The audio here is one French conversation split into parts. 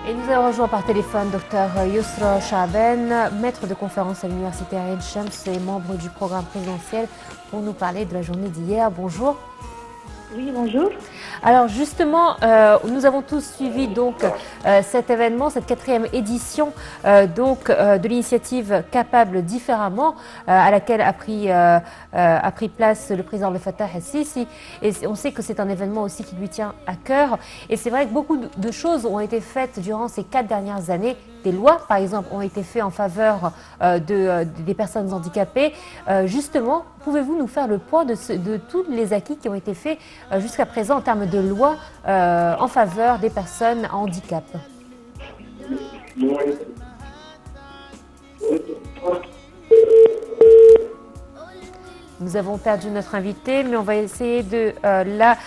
Et nous avons rejoint par téléphone Dr Yousra Chaaben, maître de conférence à l'Université Ain Shams et membre du programme présidentiel pour nous parler de la journée d'hier. Bonjour. Oui, bonjour. Alors justement, nous avons tous suivi donc cet événement, cette 4e édition de l'initiative Capable différemment, à laquelle a pris place le président Abdel Fattah el-Sisi. Et on sait que c'est un événement aussi qui lui tient à cœur. Et c'est vrai que beaucoup de choses ont été faites durant ces 4 dernières années. Des lois, par exemple, ont été faites en faveur des personnes handicapées. Justement, pouvez-vous nous faire le point de tous les acquis qui ont été faits jusqu'à présent en termes de lois en faveur des personnes à handicap? Nous avons perdu notre invité, mais on va essayer de la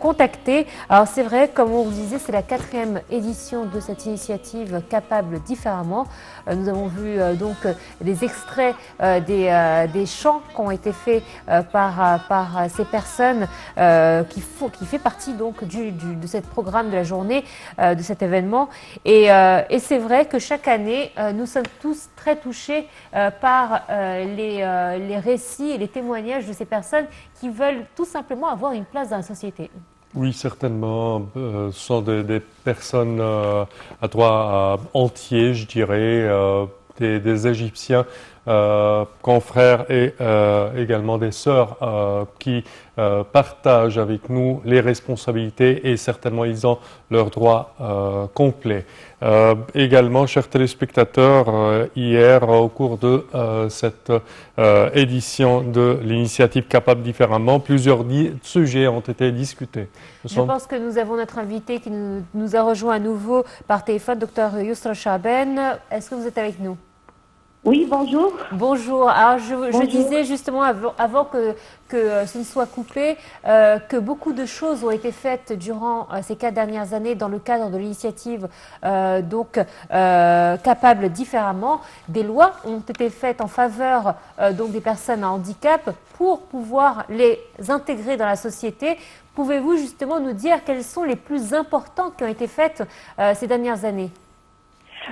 contacter. Alors c'est vrai, comme on vous disait, c'est la 4e édition de cette initiative Capable différemment. Nous avons vu donc des extraits des chants qui ont été faits par ces personnes qui fait partie donc de ce programme de la journée, de cet événement. Et c'est vrai que chaque année, nous sommes tous très touchés par les récits et les témoignages de ces personnes qui veulent tout simplement avoir une place dans la société. Oui, certainement. Ce sont des personnes à droit entier, je dirais, des Égyptiens, confrères et également des sœurs qui partagent avec nous les responsabilités et certainement ils ont leurs droits complets. Également, chers téléspectateurs, hier au cours de cette édition de l'initiative Capable différemment, plusieurs sujets ont été discutés. Je pense que nous avons notre invité qui nous a rejoint à nouveau par téléphone, Dr Yousra Chaaben. Est-ce que vous êtes avec nous? Oui, bonjour. Bonjour. Alors, je disais justement avant que ce ne soit coupé, que beaucoup de choses ont été faites durant ces 4 dernières années dans le cadre de l'initiative Capable différemment. Des lois ont été faites en faveur donc des personnes à handicap pour pouvoir les intégrer dans la société. Pouvez-vous justement nous dire quelles sont les plus importantes qui ont été faites ces dernières années?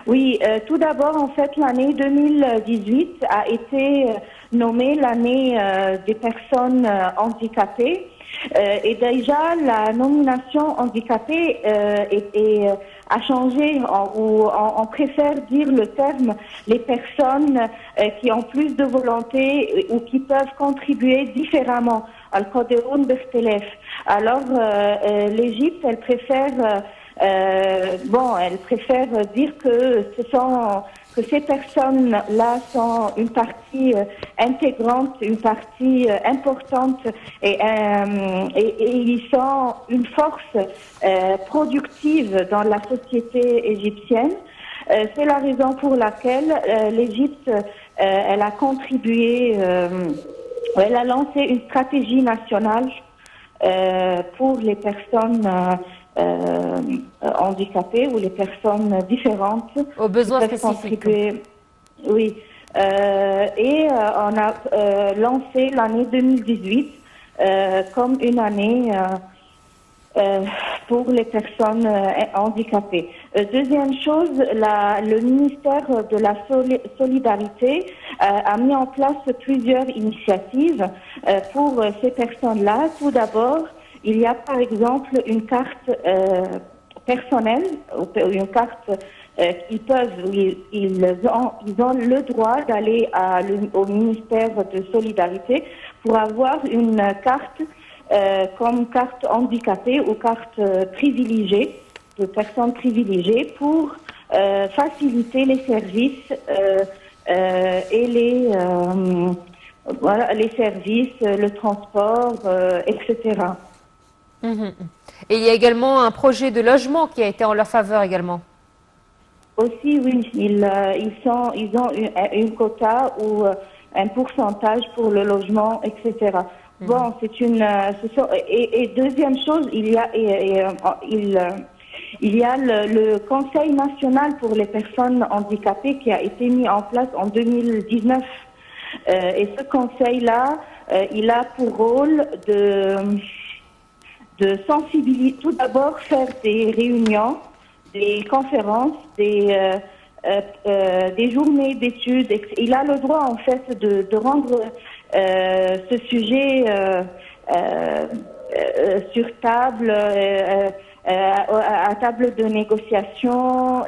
Oui, tout d'abord, en fait, l'année 2018 a été nommée l'année des personnes handicapées. Et déjà, la nomination handicapée a changé. On préfère dire le terme les personnes qui ont plus de volonté ou qui peuvent contribuer différemment. Alors, l'Égypte, elle préfère dire que ces personnes-là sont une partie intégrante, une partie importante et ils sont une force productive dans la société égyptienne. C'est la raison pour laquelle l'Égypte, elle a contribué, elle a lancé une stratégie nationale pour les personnes handicapées ou les personnes différentes aux besoins spécifiques. Oui, et on a lancé l'année 2018 comme une année pour les personnes handicapées. Deuxième chose, le ministère de la Solidarité a mis en place plusieurs initiatives pour ces personnes-là. Tout d'abord, il y a par exemple une carte personnelle, une carte ils ont le droit d'aller au ministère de Solidarité pour avoir une carte comme carte handicapée ou carte privilégiée, de personnes privilégiées pour faciliter les services et les services, le transport, etc. Et il y a également un projet de logement qui a été en leur faveur également. Aussi, oui, ils ont une quota ou un pourcentage pour le logement, etc. Bon, et deuxième chose, il y a le Conseil national pour les personnes handicapées qui a été mis en place en 2019. Et ce conseil-là, il a pour rôle de sensibiliser, tout d'abord faire des réunions des conférences, des journées d'études. Il a le droit, en fait, de rendre ce sujet sur table, à table de négociation,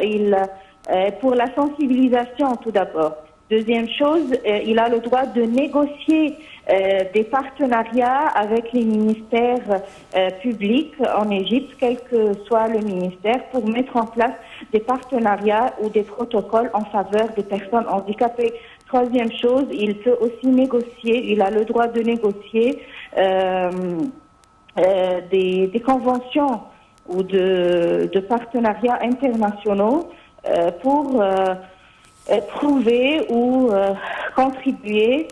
pour la sensibilisation tout d'abord. Deuxième chose, il a le droit de négocier des partenariats avec les ministères publics en Égypte, quel que soit le ministère, pour mettre en place des partenariats ou des protocoles en faveur des personnes handicapées. Troisième chose, il peut aussi négocier, il a le droit de négocier des conventions ou de partenariats internationaux pour prouver ou contribuer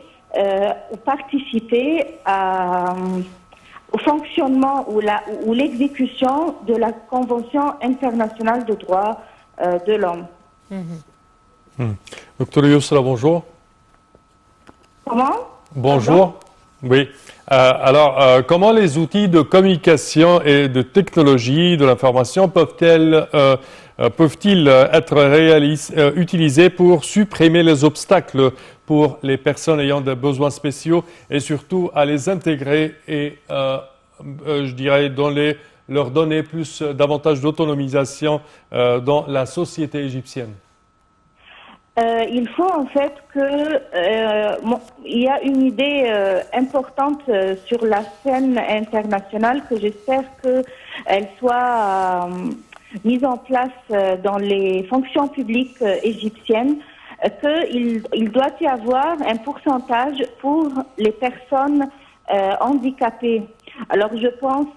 ou participer au fonctionnement ou l'exécution de la Convention internationale de droits de l'homme. Docteur Yousra, bonjour. Comment? Bonjour. Oui. Alors, comment les outils de communication et de technologie de l'information peuvent-ils être utilisés pour supprimer les obstacles pour les personnes ayant des besoins spéciaux et surtout à les intégrer et, je dirais, leur donner davantage d'autonomisation dans la société égyptienne? Il faut en fait il y a une idée importante sur la scène internationale que j'espère qu'elle soit mise en place dans les fonctions publiques égyptiennes, qu'il doit y avoir un pourcentage pour les personnes handicapées. Alors je pense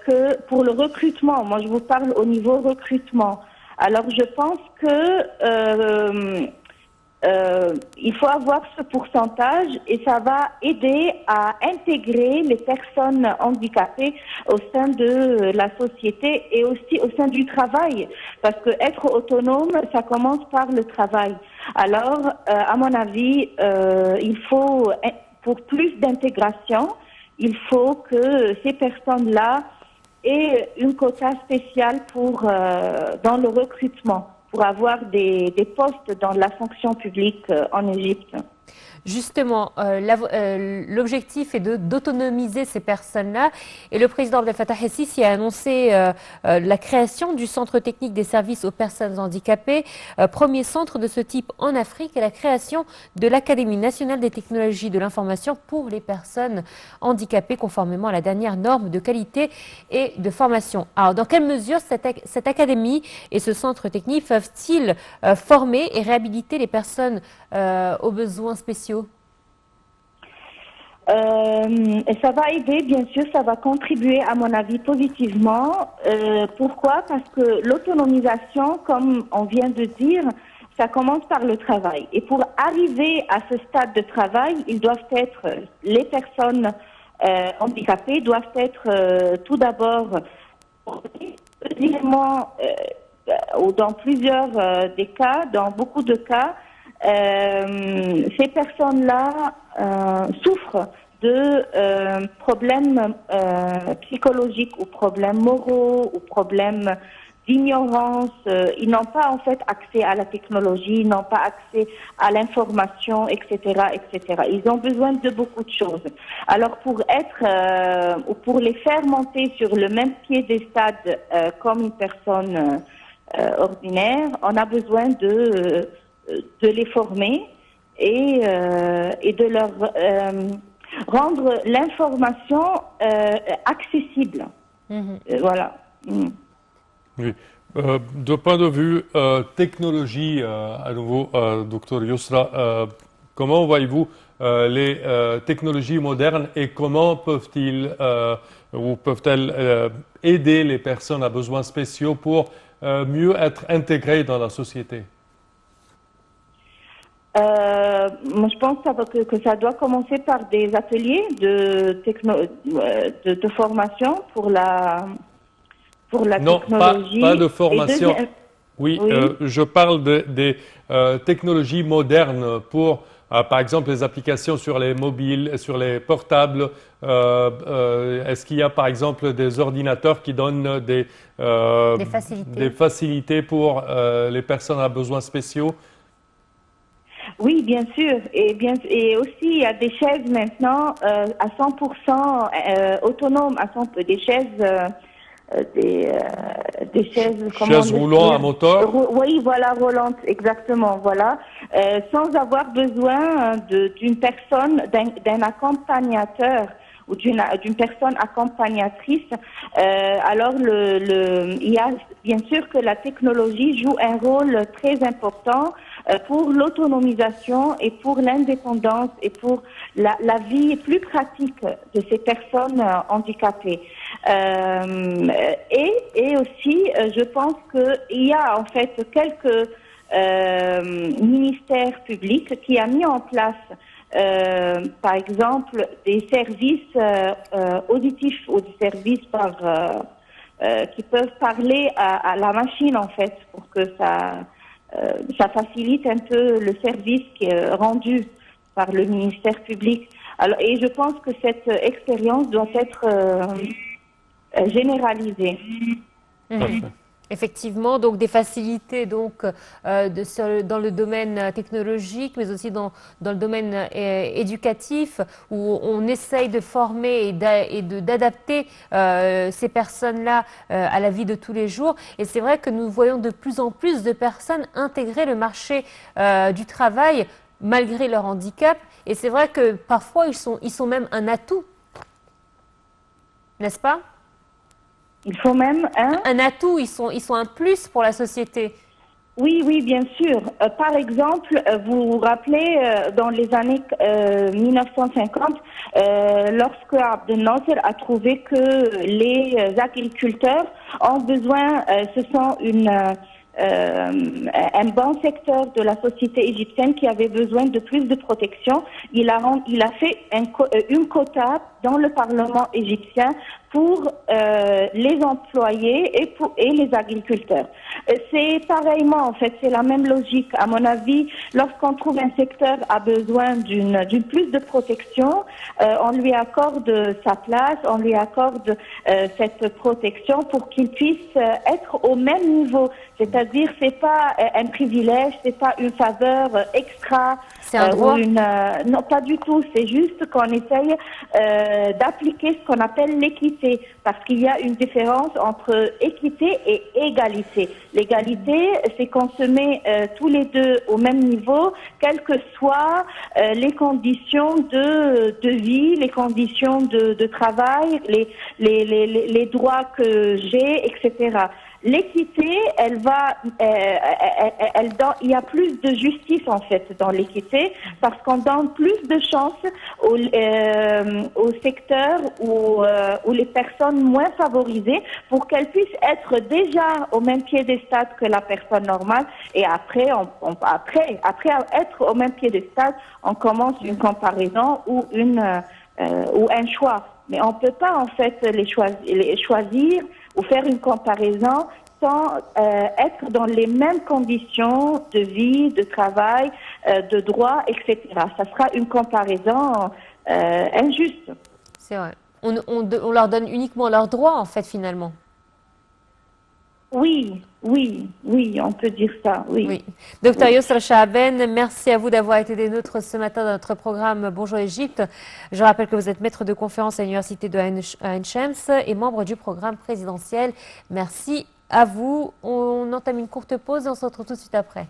que pour le recrutement, moi je vous parle au niveau recrutement, alors je pense que il faut avoir ce pourcentage et ça va aider à intégrer les personnes handicapées au sein de la société et aussi au sein du travail. Parce que être autonome, ça commence par le travail. Alors, à mon avis, il faut, pour plus d'intégration, il faut que ces personnes-là aient une quota spéciale dans le recrutement, pour avoir des postes dans la fonction publique en Égypte. Justement, l'objectif est d'autonomiser ces personnes-là. Et le président Abdel Fattah el-Sisi a annoncé la création du Centre technique des services aux personnes handicapées, premier centre de ce type en Afrique, et la création de l'Académie nationale des technologies de l'information pour les personnes handicapées, conformément à la dernière norme de qualité et de formation. Alors, dans quelle mesure cette académie et ce centre technique peuvent-ils former et réhabiliter les personnes aux besoins spéciaux? Ça va aider, bien sûr, ça va contribuer, à mon avis, positivement. Pourquoi? Parce que l'autonomisation, comme on vient de dire, ça commence par le travail. Et pour arriver à ce stade de travail, les personnes handicapées doivent être tout d'abord, ou dans plusieurs des cas, dans beaucoup de cas, ces personnes-là souffrent de problèmes psychologiques ou problèmes moraux ou problèmes d'ignorance. Ils n'ont pas en fait accès à la technologie, ils n'ont pas accès à l'information, etc., etc. Ils ont besoin de beaucoup de choses. Alors pour pour les faire monter sur le même piédestal comme une personne ordinaire, on a besoin de les former et de leur rendre l'information accessible. Voilà. Oui. De point de vue technologie, à nouveau, docteur Yousra, comment voyez-vous les technologies modernes et comment peuvent-elles aider les personnes à besoins spéciaux pour mieux être intégrées dans la société? Moi, je pense que ça doit commencer par des ateliers de formation pour la Non, technologie. pas de formation. Oui, Oui. je parle des technologies modernes pour, par exemple, les applications sur les mobiles, sur les portables. Est-ce qu'il y a, par exemple, des ordinateurs qui donnent Des facilités. des facilités pour les personnes à besoins spéciaux? Oui, bien sûr. Et aussi, il y a des chaises maintenant à 100% autonomes, des chaises, des chaises, comment Chaises le roulantes à dire? moteur? Oui, voilà, volantes, exactement, voilà. Sans avoir besoin d'une personne, d'un accompagnateur ou d'une personne accompagnatrice. Alors, il y a bien sûr que la technologie joue un rôle très important pour l'autonomisation et pour l'indépendance et pour la vie plus pratique de ces personnes handicapées. Et aussi, je pense qu'il y a en fait quelques ministères publics qui a mis en place par exemple, des services auditifs ou des services qui peuvent parler à la machine, en fait, pour que ça facilite un peu le service qui est rendu par le ministère public. Alors, et je pense que cette expérience doit être généralisée. Mhm. Effectivement, donc des facilités donc, dans le domaine technologique, mais aussi dans le domaine éducatif, où on essaye de former et d'adapter ces personnes-là à la vie de tous les jours. Et c'est vrai que nous voyons de plus en plus de personnes intégrer le marché du travail malgré leur handicap. Et c'est vrai que parfois, ils sont même un atout, n'est-ce pas? Il faut même Un atout, ils sont un plus pour la société. Oui, oui, bien sûr. Par exemple, vous vous rappelez, dans les années 1950, lorsque Abdel Nasser a trouvé que les agriculteurs ont besoin, ce sont un bon secteur de la société égyptienne qui avait besoin de plus de protection. Il a fait une quota dans le Parlement égyptien pour les employés et les agriculteurs. C'est pareillement, en fait, c'est la même logique. À mon avis, lorsqu'on trouve un secteur a besoin d'une plus de protection, on lui accorde sa place, on lui accorde cette protection pour qu'il puisse être au même niveau. C'est-à-dire, c'est pas un privilège, c'est pas une faveur extra. C'est un droit. Non, pas du tout. C'est juste qu'on essaye d'appliquer ce qu'on appelle l'équité, parce qu'il y a une différence entre équité et égalité. L'égalité, c'est qu'on se met tous les deux au même niveau, quelles que soient les conditions de vie, les conditions de travail, les droits que j'ai, etc. L'équité, il y a plus de justice en fait dans l'équité parce qu'on donne plus de chances aux secteurs ou les personnes moins favorisées pour qu'elles puissent être déjà au même piédestal que la personne normale et après être au même piédestal, on commence une comparaison ou un choix. Mais on peut pas en fait les choisir ou faire une comparaison sans être dans les mêmes conditions de vie, de travail, de droit, etc. Ça sera une comparaison injuste. C'est vrai. On leur donne uniquement leurs droits, en fait, finalement. Oui, on peut dire ça, oui. Oui. Docteur Yousra Chaaben, merci à vous d'avoir été des nôtres ce matin dans notre programme Bonjour Égypte. Je rappelle que vous êtes maître de conférence à l'Université de Ain Shams et membre du programme présidentiel. Merci à vous. On entame une courte pause et on se retrouve tout de suite après.